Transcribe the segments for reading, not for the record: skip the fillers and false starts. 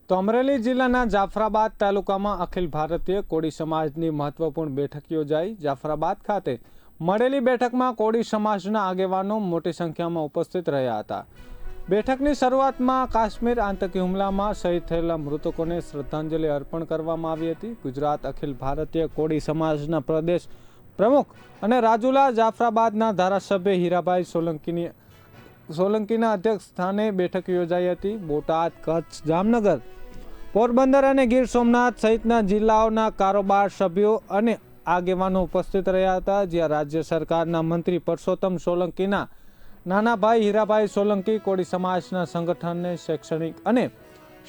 તો અમરેલી જિલ્લાના જાફરાબાદ તાલુકામાં અખિલ ભારતીય કોળી સમાજની મહત્વપૂર્ણ બેઠક યોજાઈ। જાફરાબાદ ખાતે મળેલી બેઠકમાં કોળી સમાજના આગેવાનો મોટી સંખ્યામાં ઉપસ્થિત રહ્યા હતા। બેઠકની શરૂઆતમાં કાશ્મીર આતંકી હુમલામાં શહીદ થયેલા મૃતકોને શ્રદ્ધાંજલિ અર્પણ કરવામાં આવી હતી। ગુજરાત અખિલ ભારતીય કોળી સમાજના પ્રદેશ પ્રમુખ અને રાજુલા જાફરાબાદના ધારાસભ્ય હીરાભાઈ સોલંકીના અધ્યક્ષ સ્થાને બેઠક યોજાઈ હતી। બોટાદ, કચ્છ, જામનગર, પોરબંદર અને ગીર સોમનાથ સહિતના જિલ્લાઓના કારોબાર સભ્યો અને આગેવાનો ઉપસ્થિત રહ્યા હતા। જ્યાં રાજ્ય સરકારના મંત્રી પરસોત્તમ સોલંકીના નાના ભાઈ હીરાભાઈ સોલંકી કોળી સમાજના સંગઠનને શૈક્ષણિક અને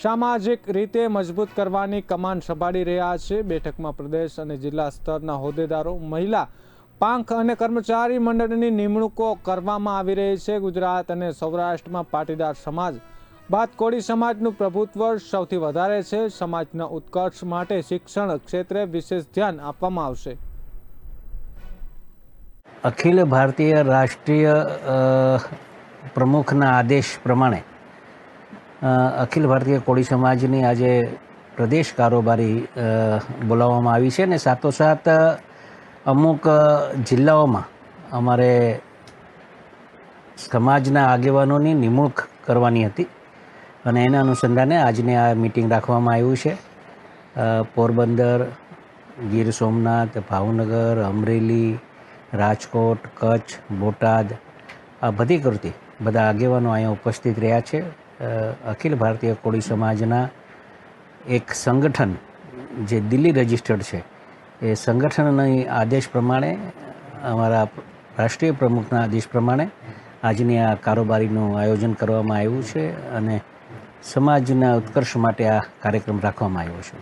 સામાજિક રીતે મજબૂત કરવાની કમાન સંભાળી રહ્યા છે। બેઠકમાં પ્રદેશ અને જિલ્લા સ્તરના હોદ્દેદારો, મહિલા પાંખ અને કર્મચારી મંડળની નિમણૂકો કરવામાં આવી રહી છે। ગુજરાત અને સૌરાષ્ટ્રમાં પાટીદાર સમાજ બાદ કોળી સમાજનું પ્રભુત્વ સૌથી વધારે છે। સમાજના ઉત્કર્ષ માટે શિક્ષણ ક્ષેત્રે વિશેષ ધ્યાન આપવામાં આવશે। અખિલ ભારતીય રાષ્ટ્રીય પ્રમુખના આદેશ પ્રમાણે અખિલ ભારતીય કોળી સમાજની આજે પ્રદેશ કારોબારી બોલાવવામાં આવી છે અને સાથોસાથ અમુક જિલ્લાઓમાં અમારે સમાજના આગેવાનોની નિમણૂક કરવાની હતી અને એના અનુસંધાને આજની આ મિટિંગ રાખવામાં આવ્યું છે। પોરબંદર, ગીર સોમનાથ, ભાવનગર, અમરેલી, રાજકોટ, કચ્છ, બોટાદ આ બધી કરતી બધા આગેવાનો અહીંયા ઉપસ્થિત રહ્યા છે। અખિલ ભારતીય કોળી સમાજના એક સંગઠન જે દિલ્હી રજિસ્ટર્ડ છે એ સંગઠનની આદેશ પ્રમાણે અમારા રાષ્ટ્રીય પ્રમુખના આદેશ પ્રમાણે આજની આ કારોબારીનું આયોજન કરવામાં આવ્યું છે અને સમાજના ઉત્કર્ષ માટે આ કાર્યક્રમ રાખવામાં આવ્યો છે।